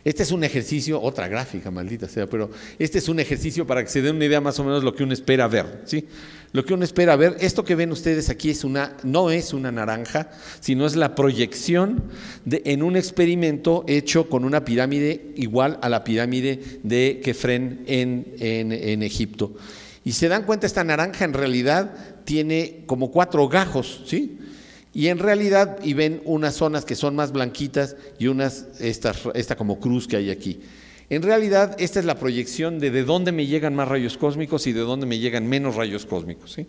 Este es un ejercicio, otra gráfica, maldita sea, pero este es un ejercicio para que se den una idea más o menos de lo que uno espera ver, ¿sí? Lo que uno espera ver, esto que ven ustedes aquí no es una naranja, sino es la proyección en un experimento hecho con una pirámide igual a la pirámide de Kefren en Egipto. Y se dan cuenta, esta naranja en realidad tiene como 4 gajos, ¿sí? Y en realidad, y ven unas zonas que son más blanquitas y esta como cruz que hay aquí. En realidad, esta es la proyección de dónde me llegan más rayos cósmicos y de dónde me llegan menos rayos cósmicos, ¿sí?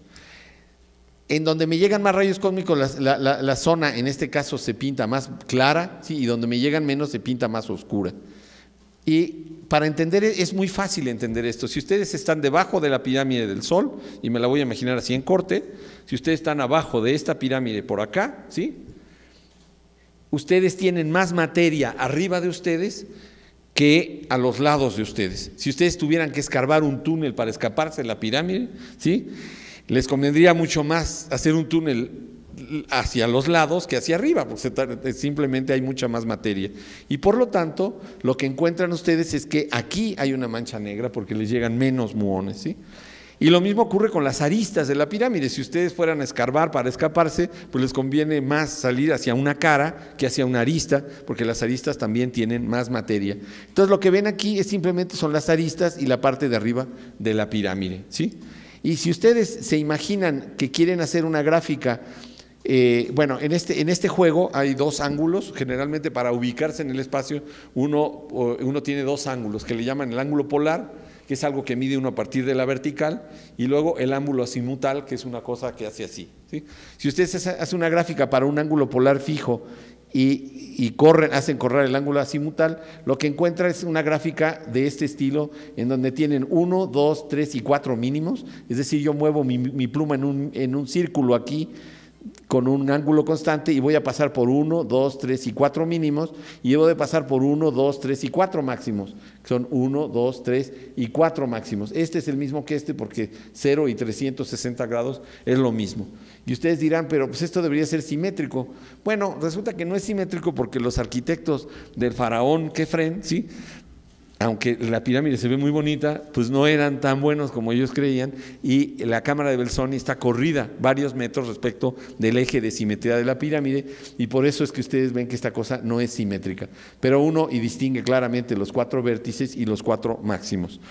En donde me llegan más rayos cósmicos, la zona en este caso se pinta más clara, ¿sí? Y donde me llegan menos se pinta más oscura. Y para entender, es muy fácil entender esto. Si ustedes están debajo de la pirámide del Sol, y me la voy a imaginar así en corte, si ustedes están abajo de esta pirámide por acá, ¿sí? Ustedes tienen más materia arriba de ustedes que a los lados de ustedes. Si ustedes tuvieran que escarbar un túnel para escaparse de la pirámide, ¿sí? Les convendría mucho más hacer un túnel hacia los lados que hacia arriba, porque simplemente hay mucha más materia. Y por lo tanto, lo que encuentran ustedes es que aquí hay una mancha negra porque les llegan menos muones, ¿sí? Y lo mismo ocurre con las aristas de la pirámide. Si ustedes fueran a escarbar para escaparse, pues les conviene más salir hacia una cara que hacia una arista, porque las aristas también tienen más materia. Entonces lo que ven aquí simplemente son las aristas y la parte de arriba de la pirámide, ¿sí? Y si ustedes se imaginan que quieren hacer una gráfica, bueno, en este juego hay 2 ángulos. Generalmente para ubicarse en el espacio uno tiene 2 ángulos que le llaman el ángulo polar, que es algo que mide uno a partir de la vertical, y luego el ángulo azimutal, que es una cosa que hace así, ¿sí? Si ustedes hacen una gráfica para un ángulo polar fijo y hacen correr el ángulo azimutal, lo que encuentran es una gráfica de este estilo, en donde tienen 1, 2, 3 y 4 mínimos. Es decir, yo muevo mi pluma en un círculo aquí con un ángulo constante y voy a pasar por 1, 2, 3 y 4 mínimos, y debo de pasar por 1, 2, 3 y 4 máximos, que son 1, 2, 3 y 4 máximos. Este es el mismo que porque 0 y 360 grados es lo mismo. Y ustedes dirán, pero pues esto debería ser simétrico. Bueno, resulta que no es simétrico porque los arquitectos del faraón Kefren, ¿sí?, aunque la pirámide se ve muy bonita, pues no eran tan buenos como ellos creían, y la cámara de Belzoni está corrida varios metros respecto del eje de simetría de la pirámide, y por eso es que ustedes ven que esta cosa no es simétrica, pero y distingue claramente los 4 vértices y los 4 máximos.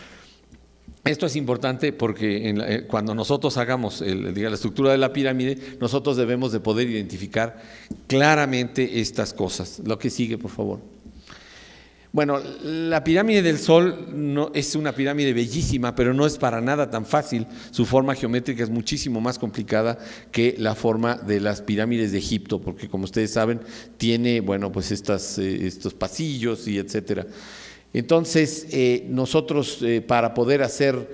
Esto es importante porque cuando nosotros hagamos la estructura de la pirámide, nosotros debemos de poder identificar claramente estas cosas. Lo que sigue, por favor. Bueno, la pirámide del Sol es una pirámide bellísima, pero no es para nada tan fácil. Su forma geométrica es muchísimo más complicada que la forma de las pirámides de Egipto, porque como ustedes saben, tiene, bueno, pues estos pasillos y etcétera. Entonces, nosotros para poder hacer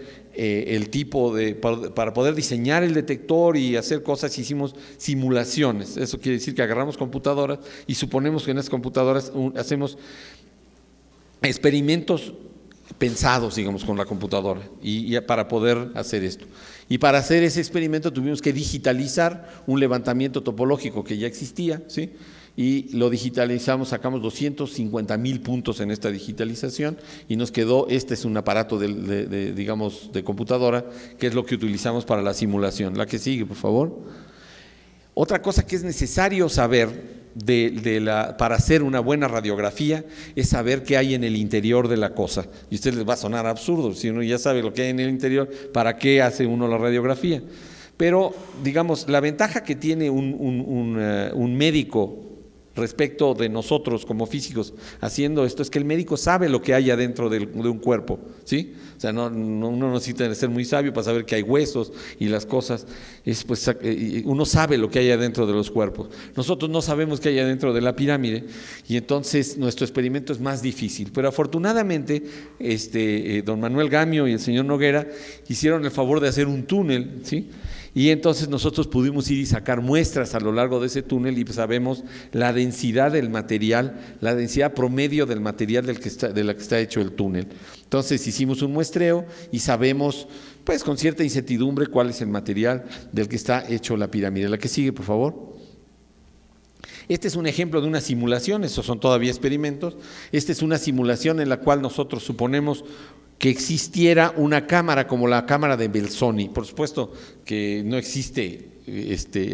para poder diseñar el detector y hacer cosas, hicimos simulaciones. Eso quiere decir que agarramos computadoras y suponemos que en esas computadoras hacemos experimentos pensados, digamos, con la computadora y para poder hacer esto. Y para hacer ese experimento tuvimos que digitalizar un levantamiento topológico que ya existía, ¿sí? Y lo digitalizamos, sacamos 250,000 puntos en esta digitalización y nos quedó, este es un aparato digamos, de computadora, que es lo que utilizamos para la simulación. La que sigue, por favor. Otra cosa que es necesario saber para hacer una buena radiografía es saber qué hay en el interior de la cosa. Y a ustedes les va a sonar absurdo, si uno ya sabe lo que hay en el interior, ¿para qué hace uno la radiografía? Pero, digamos, la ventaja que tiene un médico respecto de nosotros como físicos haciendo esto es que el médico sabe lo que hay adentro de un cuerpo, ¿sí? O sea, uno necesita ser muy sabio para saber que hay huesos y las cosas, uno sabe lo que hay adentro de los cuerpos. Nosotros no sabemos qué hay adentro de la pirámide y entonces nuestro experimento es más difícil, pero afortunadamente don Manuel Gamio y el señor Noguera hicieron el favor de hacer un túnel, ¿sí? Y entonces nosotros pudimos ir y sacar muestras a lo largo de ese túnel y sabemos la densidad del material, la densidad promedio del material de la que está hecho el túnel. Entonces hicimos un muestreo y sabemos, pues con cierta incertidumbre, cuál es el material del que está hecho la pirámide. La que sigue, por favor. Este es un ejemplo de una simulación, estos son todavía experimentos. Esta es una simulación en la cual nosotros suponemos que existiera una cámara como la cámara de Belzoni. Por supuesto que no existe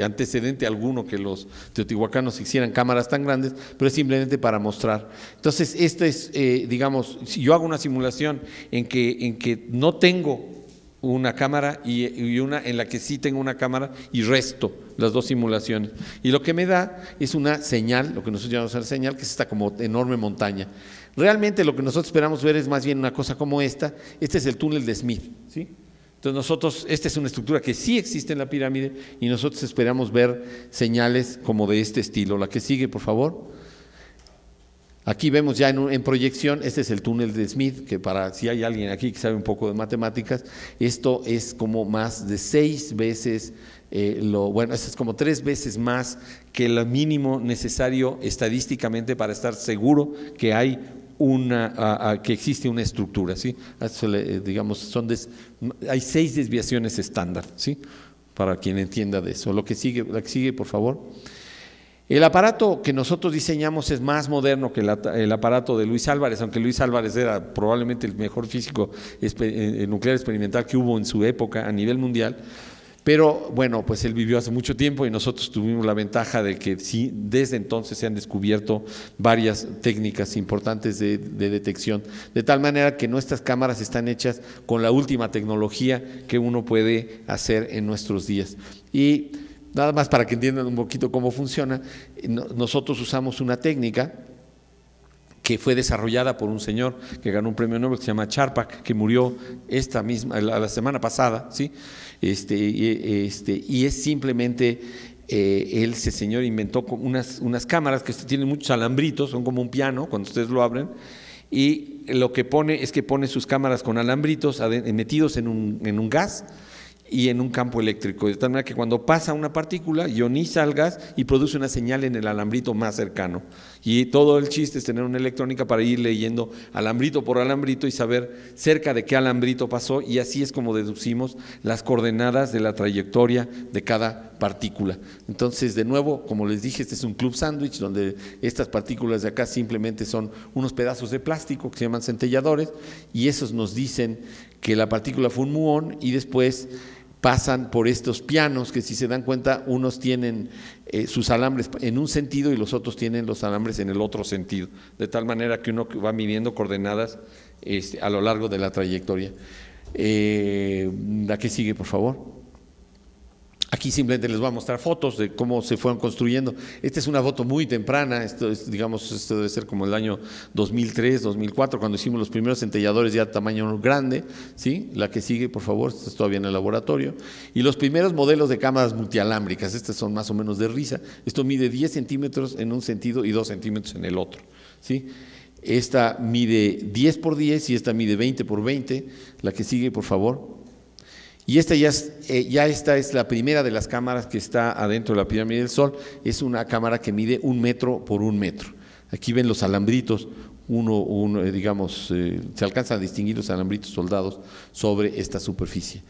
antecedente alguno que los teotihuacanos hicieran cámaras tan grandes, pero es simplemente para mostrar. Entonces, esto es, digamos, si yo hago una simulación en que no tengo una cámara y una en la que sí tengo una cámara y resto las dos simulaciones. Y lo que me da es una señal, lo que nosotros llamamos una señal, que es esta como enorme montaña. Realmente lo que nosotros esperamos ver es más bien una cosa como esta. Este es el túnel de Smith, ¿sí? Entonces nosotros, esta es una estructura que sí existe en la pirámide y nosotros esperamos ver señales como de este estilo. La que sigue, por favor. Aquí vemos ya en proyección, este es el túnel de Smith, que para si hay alguien aquí que sabe un poco de matemáticas, esto es como más de 6 veces, bueno, esto es como 3 veces más que lo mínimo necesario estadísticamente para estar seguro que hay que existe una estructura, ¿sí? Digamos, hay 6 desviaciones estándar, ¿sí? Para quien entienda de eso. La que sigue, por favor. El aparato que nosotros diseñamos es más moderno que el aparato de Luis Álvarez, aunque Luis Álvarez era probablemente el mejor físico nuclear experimental que hubo en su época a nivel mundial. Pero bueno, pues él vivió hace mucho tiempo y nosotros tuvimos la ventaja de que sí, desde entonces se han descubierto varias técnicas importantes de detección, de tal manera que nuestras cámaras están hechas con la última tecnología que uno puede hacer en nuestros días. Y nada más para que entiendan un poquito cómo funciona, nosotros usamos una técnica que fue desarrollada por un señor que ganó un premio Nobel que se llama Charpak, que murió la semana pasada, ¿sí? Y es simplemente, ese señor inventó unas cámaras que tienen muchos alambritos, son como un piano cuando ustedes lo abren, y lo que pone es que pone sus cámaras con alambritos metidos en un gas y en un campo eléctrico, de tal manera que cuando pasa una partícula ioniza el gas y produce una señal en el alambrito más cercano. Y todo el chiste es tener una electrónica para ir leyendo alambrito por alambrito y saber cerca de qué alambrito pasó, y así es como deducimos las coordenadas de la trayectoria de cada partícula. Entonces, de nuevo, como les dije, este es un club sándwich donde estas partículas de acá simplemente son unos pedazos de plástico que se llaman centelladores, y esos nos dicen que la partícula fue un muón, y después pasan por estos pianos que, si se dan cuenta, unos tienen sus alambres en un sentido y los otros tienen los alambres en el otro sentido, de tal manera que uno va midiendo coordenadas a lo largo de la trayectoria. La que sigue, por favor. Aquí simplemente les voy a mostrar fotos de cómo se fueron construyendo. Esta es una foto muy temprana, esto debe ser como el año 2003, 2004, cuando hicimos los primeros centelladores ya de tamaño grande, ¿sí? La que sigue, por favor, esto es todavía en el laboratorio. Y los primeros modelos de cámaras multialámbricas, estas son más o menos de risa. Esto mide 10 centímetros en un sentido y 2 centímetros en el otro, ¿sí? Esta mide 10 por 10 y esta mide 20 por 20. La que sigue, por favor. Y esta esta es la primera de las cámaras que está adentro de la pirámide del Sol. Es una cámara que mide 1 metro por 1 metro. Aquí ven los alambritos, digamos, se alcanzan a distinguir los alambritos soldados sobre esta superficie.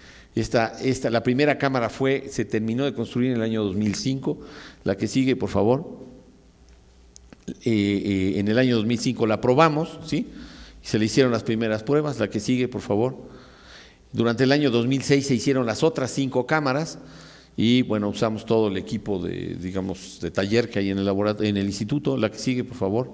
La primera cámara se terminó de construir en el año 2005. La que sigue, por favor. En el año 2005 la probamos, ¿sí? Se le hicieron las primeras pruebas. La que sigue, por favor. Durante el año 2006 se hicieron las otras 5 cámaras y bueno, usamos todo el equipo de taller que hay en el instituto. La que sigue, por favor.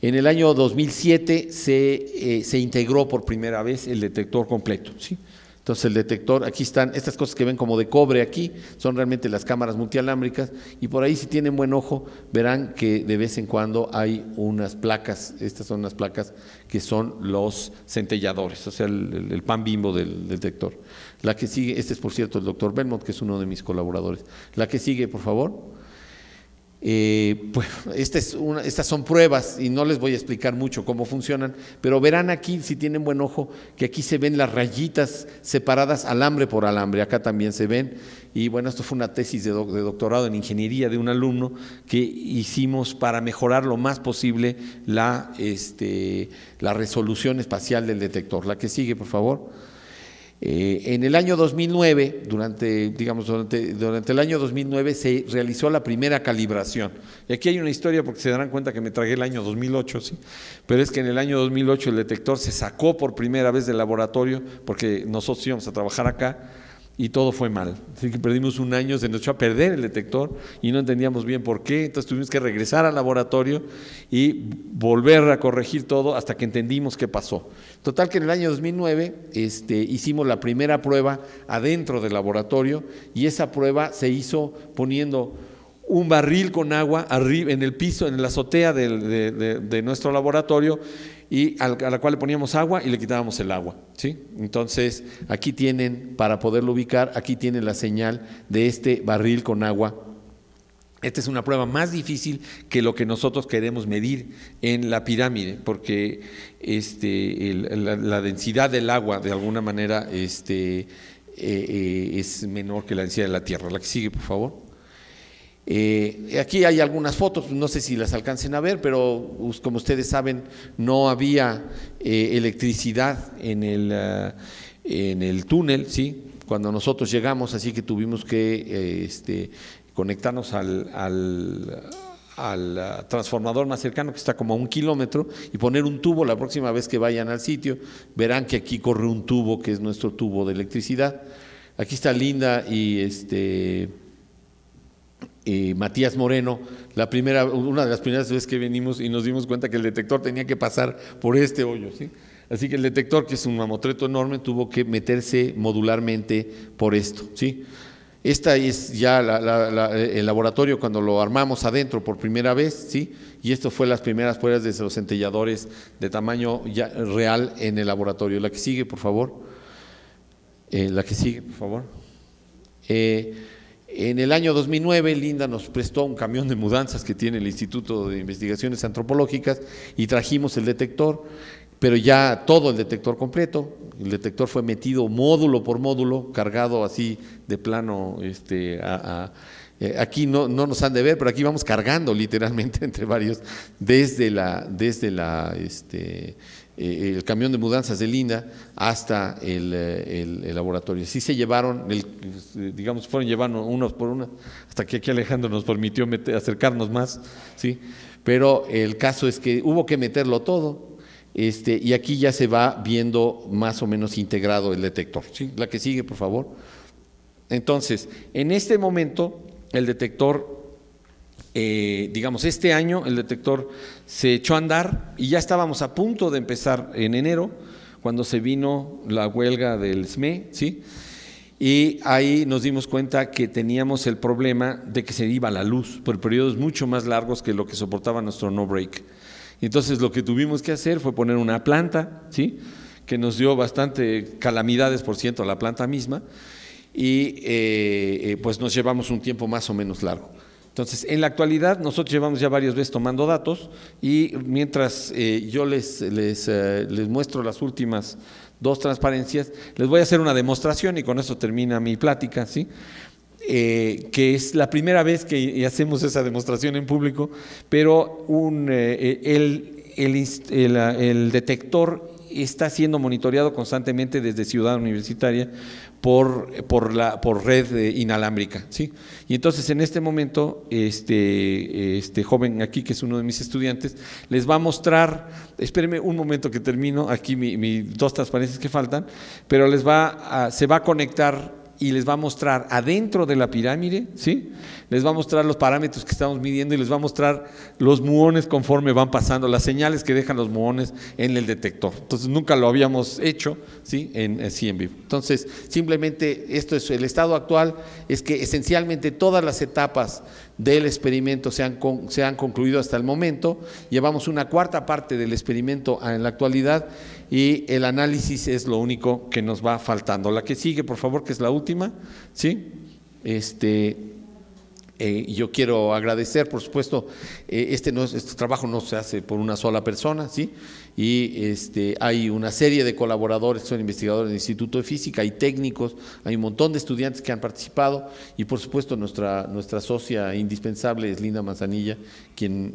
En el año 2007 se integró por primera vez el detector completo, ¿sí? Entonces el detector, aquí están estas cosas que ven como de cobre aquí, son realmente las cámaras multialámbricas, y por ahí, si tienen buen ojo, verán que de vez en cuando hay unas placas. Estas son unas placas que son los centelladores, o sea, el pan Bimbo del detector. La que sigue, este es por cierto el doctor Belmont, que es uno de mis colaboradores. La que sigue, por favor. Pues estas son pruebas y no les voy a explicar mucho cómo funcionan, pero verán aquí, si tienen buen ojo, que aquí se ven las rayitas separadas alambre por alambre. Acá también se ven. Y bueno, esto fue una tesis de doctorado en ingeniería de un alumno que hicimos para mejorar lo más posible la resolución espacial del detector. La que sigue, por favor. En el año 2009, durante el año 2009 se realizó la primera calibración. Y aquí hay una historia porque se darán cuenta que me tragué el año 2008, ¿sí? Pero es que en el año 2008 el detector se sacó por primera vez del laboratorio porque nosotros íbamos a trabajar acá y todo fue mal. Así que perdimos un año, se nos echó a perder el detector y no entendíamos bien por qué. Entonces tuvimos que regresar al laboratorio y volver a corregir todo hasta que entendimos qué pasó. Total que en el año 2009 hicimos la primera prueba adentro del laboratorio y esa prueba se hizo poniendo un barril con agua arriba en el piso, en la azotea de nuestro laboratorio, y a la cual le poníamos agua y le quitábamos el agua, ¿sí? Entonces, aquí tienen, para poderlo ubicar, aquí tienen la señal de este barril con agua. Esta es una prueba más difícil que lo que nosotros queremos medir en la pirámide, porque la densidad del agua, de alguna manera, es menor que la densidad de la Tierra. La que sigue, por favor. Aquí hay algunas fotos, no sé si las alcancen a ver, pero como ustedes saben, no había electricidad en el túnel, ¿sí? Cuando nosotros llegamos, así que tuvimos que conectarnos al transformador más cercano, que está como a 1 kilómetro, y poner un tubo. La próxima vez que vayan al sitio, verán que aquí corre un tubo, que es nuestro tubo de electricidad. Aquí está Linda y Matías Moreno, una de las primeras veces que venimos y nos dimos cuenta que el detector tenía que pasar por este hoyo, ¿sí? Así que el detector, que es un mamotreto enorme, tuvo que meterse modularmente por esto, ¿sí? Esta es ya el laboratorio cuando lo armamos adentro por primera vez, ¿sí? Y esto fue las primeras pruebas de los centelladores de tamaño ya real en el laboratorio. La que sigue, por favor. La que sigue, por favor. En el año 2009, Linda nos prestó un camión de mudanzas que tiene el Instituto de Investigaciones Antropológicas y trajimos el detector, pero ya todo el detector completo. El detector fue metido módulo por módulo, cargado así de plano. Aquí no nos han de ver, pero aquí vamos cargando literalmente entre varios desde el camión de mudanzas de Linda hasta el laboratorio. Sí se llevaron, fueron llevando unos por uno, hasta que aquí Alejandro nos permitió acercarnos más, ¿sí? Pero el caso es que hubo que meterlo todo, y aquí ya se va viendo más o menos integrado el detector, ¿sí? La que sigue, por favor. Entonces, en este momento, el detector, este año el detector se echó a andar y ya estábamos a punto de empezar en enero, cuando se vino la huelga del SME, ¿sí? Y ahí nos dimos cuenta que teníamos el problema de que se iba la luz por periodos mucho más largos que lo que soportaba nuestro no break. Entonces lo que tuvimos que hacer fue poner una planta, ¿sí? Que nos dio bastante calamidades, por ciento, a la planta misma, y pues nos llevamos un tiempo más o menos largo. Entonces, en la actualidad, nosotros llevamos ya varias veces tomando datos, y mientras yo les muestro las últimas 2 transparencias, les voy a hacer una demostración y con eso termina mi plática, ¿sí? Que es la primera vez que hacemos esa demostración en público, pero el detector está siendo monitoreado constantemente desde Ciudad Universitaria por red inalámbrica, ¿sí? Y entonces en este momento este joven aquí, que es uno de mis estudiantes, les va a mostrar, espérenme un momento que termino aquí mis 2 transparencias que faltan, pero se va a conectar y les va a mostrar adentro de la pirámide, ¿sí? Les va a mostrar los parámetros que estamos midiendo y les va a mostrar los muones conforme van pasando, las señales que dejan los muones en el detector. Entonces nunca lo habíamos hecho, ¿sí? Así en vivo. Entonces simplemente esto es el estado actual, es que esencialmente todas las etapas del experimento se han concluido hasta el momento. Llevamos una 1/4 parte del experimento en la actualidad y el análisis es lo único que nos va faltando. La que sigue, por favor, que es la última, ¿sí? Yo quiero agradecer, por supuesto, este trabajo no se hace por una sola persona, ¿sí? Y hay una serie de colaboradores, son investigadores del Instituto de Física, hay técnicos, hay un montón de estudiantes que han participado y por supuesto nuestra socia indispensable es Linda Manzanilla, quien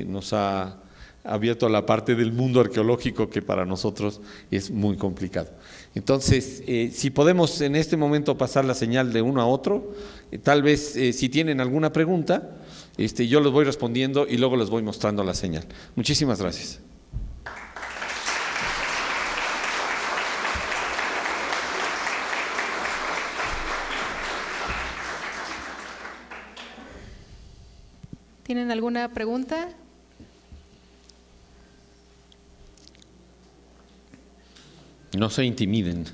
nos ha abierto a la parte del mundo arqueológico que para nosotros es muy complicado. Entonces, si podemos en este momento pasar la señal de uno a otro, tal vez si tienen alguna pregunta, yo los voy respondiendo y luego les voy mostrando la señal. Muchísimas gracias. ¿Tienen alguna pregunta? No se intimiden.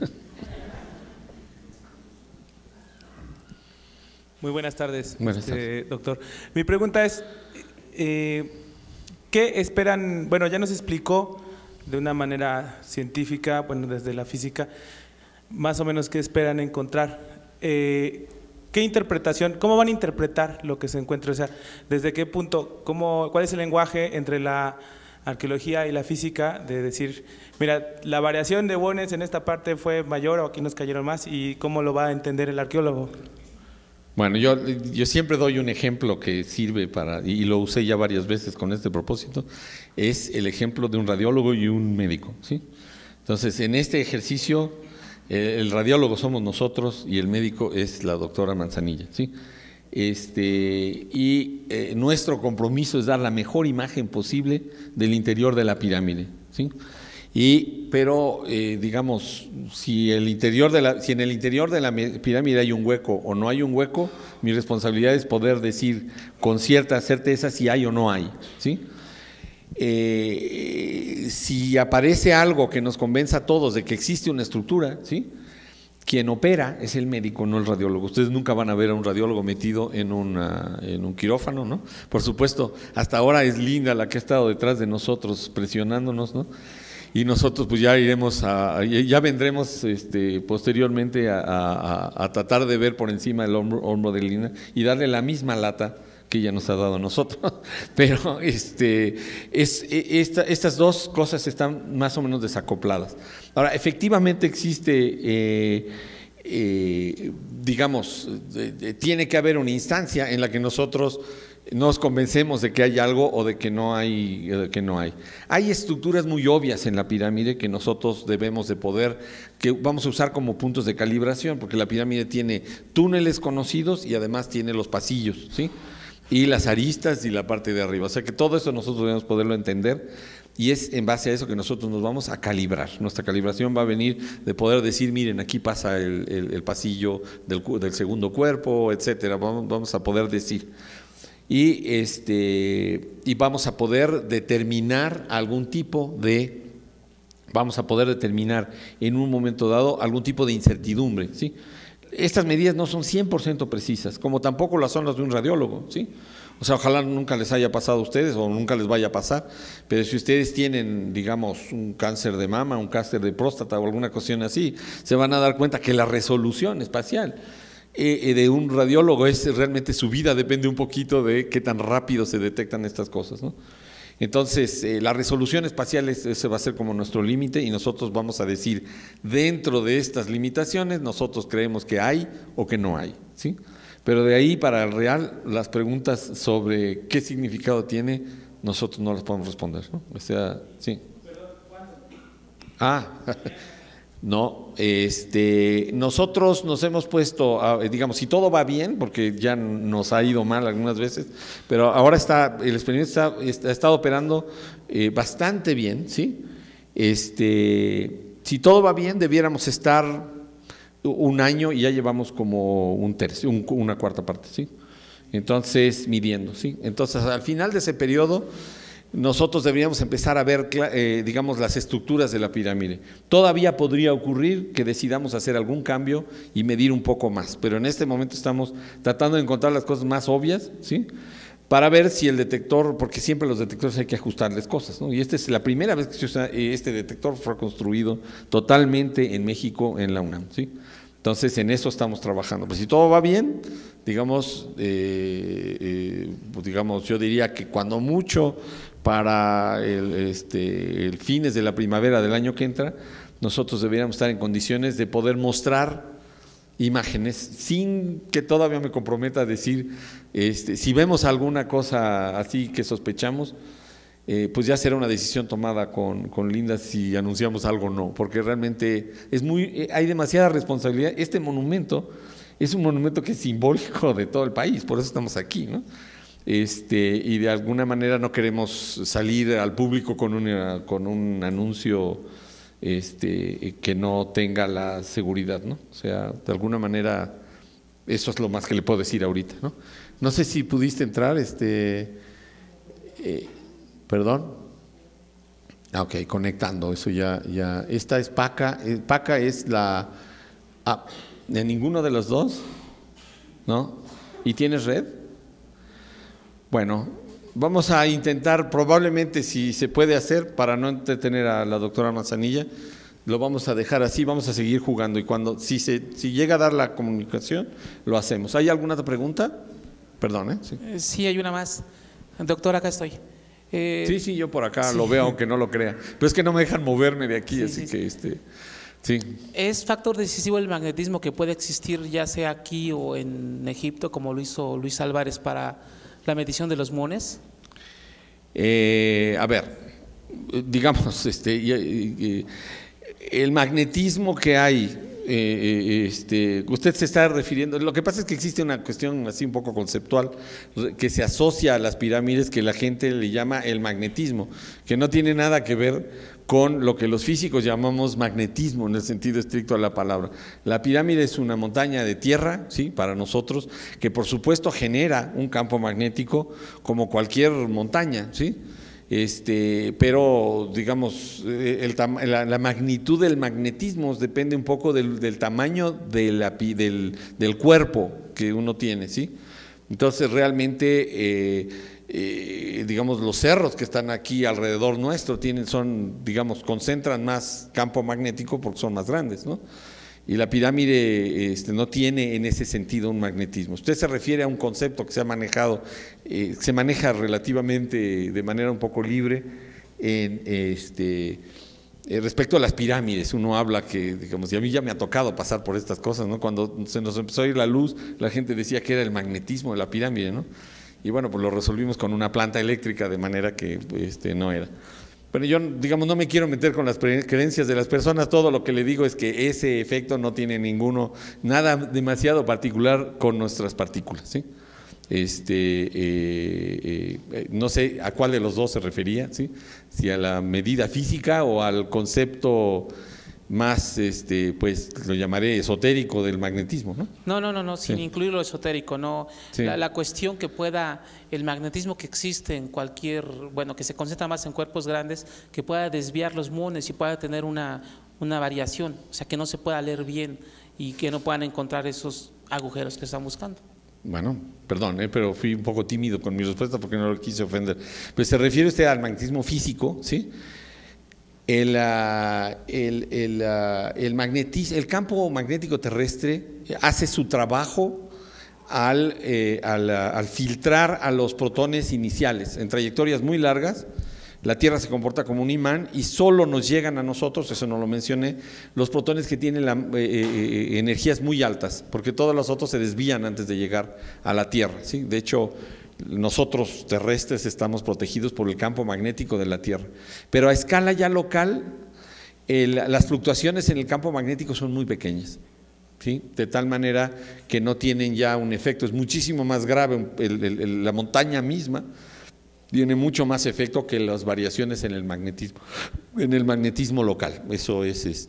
Muy buenas tardes, Buenas tardes. doctor. Mi pregunta es, ¿qué esperan? Bueno, ya nos explicó de una manera científica, bueno, desde la física, más o menos qué esperan encontrar. ¿Qué interpretación, cómo van a interpretar lo que se encuentra? O sea, ¿desde qué punto, cuál es el lenguaje entre la arqueología y la física de decir, mira, la variación de bones en esta parte fue mayor o aquí nos cayeron más, y cómo lo va a entender el arqueólogo? Bueno, yo siempre doy un ejemplo que sirve para, y lo usé ya varias veces con este propósito, es el ejemplo de un radiólogo y un médico, ¿sí? Entonces, en este ejercicio, el radiólogo somos nosotros y el médico es la doctora Manzanilla, ¿sí? Nuestro compromiso es dar la mejor imagen posible del interior de la pirámide, ¿sí? Pero digamos, si en el interior de la pirámide hay un hueco o no hay un hueco, mi responsabilidad es poder decir con cierta certeza si hay o no hay, ¿sí? Si aparece algo que nos convenza a todos de que existe una estructura, ¿sí?, quien opera es el médico, no el radiólogo. Ustedes nunca van a ver a un radiólogo metido en un quirófano, ¿no? Por supuesto, hasta ahora es Linda la que ha estado detrás de nosotros presionándonos, ¿no? Y nosotros pues ya vendremos posteriormente a tratar de ver por encima del hombro de Linda y darle la misma lata que ella nos ha dado a nosotros. Pero estas dos cosas están más o menos desacopladas. Ahora, efectivamente existe, tiene que haber una instancia en la que nosotros nos convencemos de que hay algo o de que no hay. Hay estructuras muy obvias en la pirámide que nosotros debemos de poder, que vamos a usar como puntos de calibración, porque la pirámide tiene túneles conocidos y además tiene los pasillos, ¿sí?, y las aristas y la parte de arriba. O sea que todo eso nosotros debemos poderlo entender y es en base a eso que nosotros nos vamos a calibrar. Nuestra calibración va a venir de poder decir, miren, aquí pasa el pasillo del segundo cuerpo, etcétera. Vamos a poder decir. Y vamos a poder determinar vamos a poder determinar en un momento dado algún tipo de incertidumbre, ¿sí? Estas medidas no son 100% precisas, como tampoco las son las de un radiólogo, ¿sí? O sea, ojalá nunca les haya pasado a ustedes o nunca les vaya a pasar, pero si ustedes tienen, digamos, un cáncer de mama, un cáncer de próstata o alguna cuestión así, se van a dar cuenta que la resolución espacial de un radiólogo realmente su vida depende un poquito de qué tan rápido se detectan estas cosas, ¿no? Entonces, la resolución espacial ese va a ser como nuestro límite y nosotros vamos a decir, dentro de estas limitaciones, nosotros creemos que hay o que no hay, ¿sí? Pero de ahí para el real, las preguntas sobre qué significado tiene, nosotros no las podemos responder, ¿no? O sea, sí. No, nosotros nos hemos puesto, digamos, si todo va bien, porque ya nos ha ido mal algunas veces, pero ahora el experimento ha estado operando bastante bien, ¿sí? Si todo va bien, debiéramos estar un año y ya llevamos como un tercio, una cuarta parte, ¿sí? Entonces, midiendo, ¿sí? Entonces, al final de ese periodo, nosotros deberíamos empezar a ver, digamos, las estructuras de la pirámide. Todavía podría ocurrir que decidamos hacer algún cambio y medir un poco más, pero en este momento estamos tratando de encontrar las cosas más obvias, ¿sí?, para ver si el detector, porque siempre los detectores hay que ajustarles cosas, ¿no? Y esta es la primera vez que se usa, este detector fue construido totalmente en México, en la UNAM, ¿sí? Entonces, en eso estamos trabajando. Pero si todo va bien, digamos, yo diría que cuando mucho para el fines de la primavera del año que entra, nosotros deberíamos estar en condiciones de poder mostrar imágenes sin que todavía me comprometa a decir, si vemos alguna cosa así que sospechamos, pues ya será una decisión tomada con Linda si anunciamos algo o no, porque realmente hay demasiada responsabilidad. Este monumento es un monumento que es simbólico de todo el país, por eso estamos aquí, ¿no? Y de alguna manera no queremos salir al público con un anuncio que no tenga la seguridad, ¿no? O sea, de alguna manera eso es lo más que le puedo decir ahorita, ¿no? No sé si pudiste entrar, perdón. Ok, conectando, eso ya. Esta es Paca. Paca es ¿de ninguno de los dos? ¿No? ¿Y tienes red? Bueno, vamos a intentar, probablemente si se puede hacer, para no entretener a la doctora Manzanilla, lo vamos a dejar así, vamos a seguir jugando y si llega a dar la comunicación, lo hacemos. ¿Hay alguna otra pregunta? Perdón, Sí. Sí, hay una más. Doctor, acá estoy. Sí, yo por acá lo veo, aunque no lo crea. Pero es que no me dejan moverme de aquí, así que sí. ¿Es factor decisivo el magnetismo que puede existir ya sea aquí o en Egipto, como lo hizo Luis Álvarez para la medición de los muones? A ver, digamos, el magnetismo que hay, usted se está refiriendo, lo que pasa es que existe una cuestión así un poco conceptual que se asocia a las pirámides que la gente le llama el magnetismo, que no tiene nada que ver con lo que los físicos llamamos magnetismo en el sentido estricto de la palabra. La pirámide es una montaña de tierra, ¿sí?, para nosotros, que por supuesto genera un campo magnético como cualquier montaña, ¿sí? Pero digamos, la magnitud del magnetismo depende un poco del tamaño del cuerpo que uno tiene, ¿sí? Entonces realmente digamos, los cerros que están aquí alrededor nuestro concentran más campo magnético porque son más grandes, ¿no? Y la pirámide no tiene en ese sentido un magnetismo. Usted se refiere a un concepto que se maneja relativamente de manera un poco libre respecto a las pirámides. Uno habla que, digamos, y a mí ya me ha tocado pasar por estas cosas, ¿no? Cuando se nos empezó a ir la luz, la gente decía que era el magnetismo de la pirámide, ¿no? Y bueno, pues lo resolvimos con una planta eléctrica, de manera que no era. Pero yo, digamos, no me quiero meter con las creencias de las personas. Todo lo que le digo es que ese efecto no tiene nada demasiado particular con nuestras partículas, ¿sí? No sé a cuál de los dos se refería, ¿sí? Si a la medida física o al concepto más, pues lo llamaré esotérico del magnetismo, ¿no? No, sin incluir lo esotérico, no. Sí. La cuestión que pueda, el magnetismo que existe en que se concentra más en cuerpos grandes, que pueda desviar los muones y pueda tener una variación, o sea, que no se pueda leer bien y que no puedan encontrar esos agujeros que están buscando. Bueno, perdón, pero fui un poco tímido con mi respuesta porque no lo quise ofender. Pues se refiere usted al magnetismo físico, ¿sí? El campo magnético terrestre hace su trabajo al filtrar a los protones iniciales en trayectorias muy largas. La Tierra se comporta como un imán y solo nos llegan a nosotros, eso no lo mencioné, los protones que tienen energías muy altas, porque todos los otros se desvían antes de llegar a la Tierra, ¿sí? De hecho, nosotros terrestres estamos protegidos por el campo magnético de la Tierra, pero a escala ya local las fluctuaciones en el campo magnético son muy pequeñas, ¿sí? De tal manera que no tienen ya un efecto. Es muchísimo más grave la montaña misma tiene mucho más efecto que las variaciones en el magnetismo local. Eso es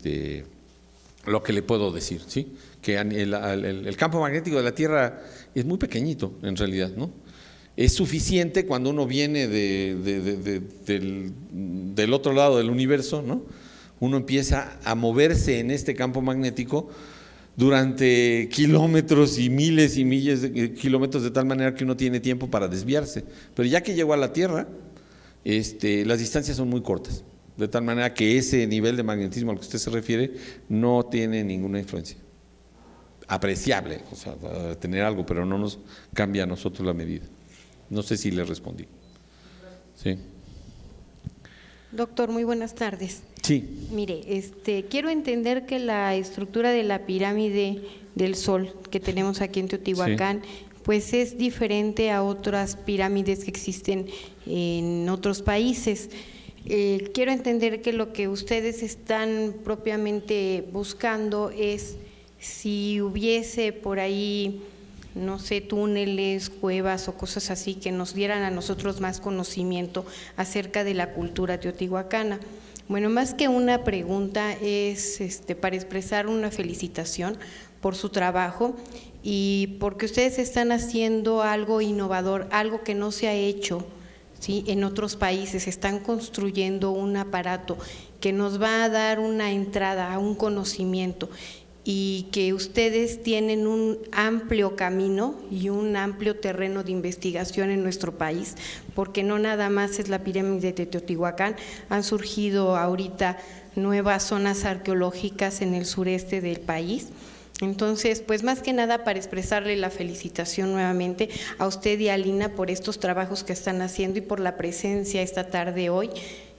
lo que le puedo decir, ¿sí? Que el campo magnético de la Tierra es muy pequeñito en realidad, ¿no? Es suficiente cuando uno viene del otro lado del universo, ¿no? Uno empieza a moverse en este campo magnético durante kilómetros y miles de kilómetros, de tal manera que uno tiene tiempo para desviarse. Pero ya que llegó a la Tierra, las distancias son muy cortas, de tal manera que ese nivel de magnetismo al que usted se refiere no tiene ninguna influencia apreciable, o sea, va a tener algo, pero no nos cambia a nosotros la medida. No sé si le respondí. Sí. Doctor, muy buenas tardes. Sí. Mire, quiero entender que la estructura de la pirámide del Sol que tenemos aquí en Teotihuacán, pues es diferente a otras pirámides que existen en otros países. Quiero entender que lo que ustedes están propiamente buscando es si hubiese por ahí, no sé, túneles, cuevas o cosas así que nos dieran a nosotros más conocimiento acerca de la cultura teotihuacana. Bueno, más que una pregunta es para expresar una felicitación por su trabajo y porque ustedes están haciendo algo innovador, algo que no se ha hecho, ¿sí?, en otros países. Están construyendo un aparato que nos va a dar una entrada a un conocimiento y que ustedes tienen un amplio camino y un amplio terreno de investigación en nuestro país, porque no nada más es la pirámide de Teotihuacán, han surgido ahorita nuevas zonas arqueológicas en el sureste del país. Entonces, pues más que nada para expresarle la felicitación nuevamente a usted y a Lina por estos trabajos que están haciendo y por la presencia esta tarde hoy.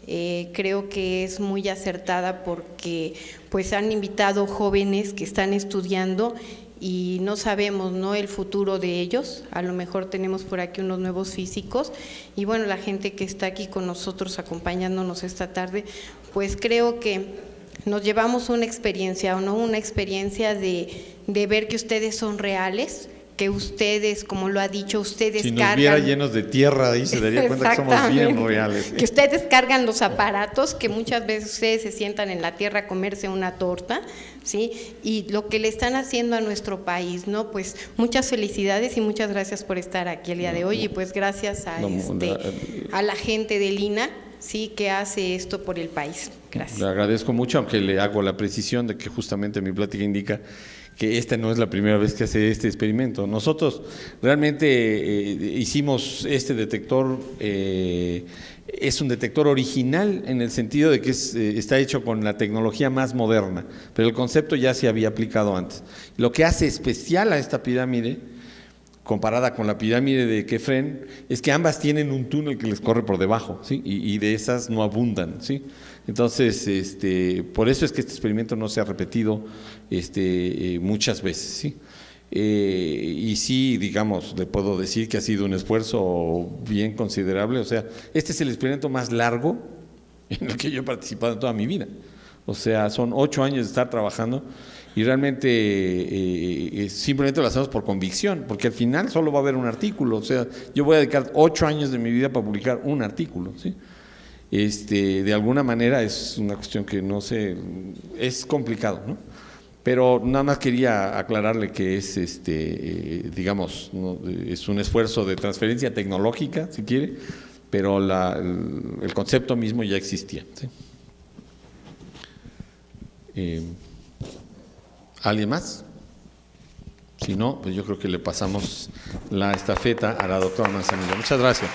Creo que es muy acertada porque pues han invitado jóvenes que están estudiando y no sabemos, ¿no?, el futuro de ellos. A lo mejor tenemos por aquí unos nuevos físicos y bueno, la gente que está aquí con nosotros acompañándonos esta tarde, pues creo que nos llevamos una experiencia, ¿no?, una experiencia de ver que ustedes son reales, que ustedes, como lo ha dicho, ustedes si nos cargan… viera llenos de tierra ahí se daría cuenta que somos bien reales. Que ustedes cargan los aparatos, que muchas veces ustedes se sientan en la tierra a comerse una torta, ¿sí? Y lo que le están haciendo a nuestro país, ¿no? Pues muchas felicidades y muchas gracias por estar aquí el día de hoy y pues gracias a, a la gente de Lina, sí, que hace esto por el país. Gracias. Le agradezco mucho, aunque le hago la precisión de que justamente mi plática indica que esta no es la primera vez que hace este experimento. Nosotros realmente hicimos este detector, es un detector original en el sentido de que está hecho con la tecnología más moderna, pero el concepto ya se había aplicado antes. Lo que hace especial a esta pirámide, comparada con la pirámide de Kefren, es que ambas tienen un túnel que les corre por debajo, ¿sí? Y de esas no abundan, ¿sí? Entonces, por eso es que este experimento no se ha repetido muchas veces, ¿sí? Y sí, digamos, le puedo decir que ha sido un esfuerzo bien considerable. O sea, este es el experimento más largo en el que yo he participado en toda mi vida. O sea, son 8 años de estar trabajando y realmente simplemente lo hacemos por convicción, porque al final solo va a haber un artículo. O sea, yo voy a dedicar 8 años de mi vida para publicar un artículo, ¿sí? De alguna manera es una cuestión que no sé, es complicado, ¿no? Pero nada más quería aclararle que es, digamos, ¿no?, es un esfuerzo de transferencia tecnológica, si quiere, pero el concepto mismo ya existía, ¿sí? ¿Alguien más? Si no, pues yo creo que le pasamos la estafeta a la doctora Manzanillo. Muchas gracias.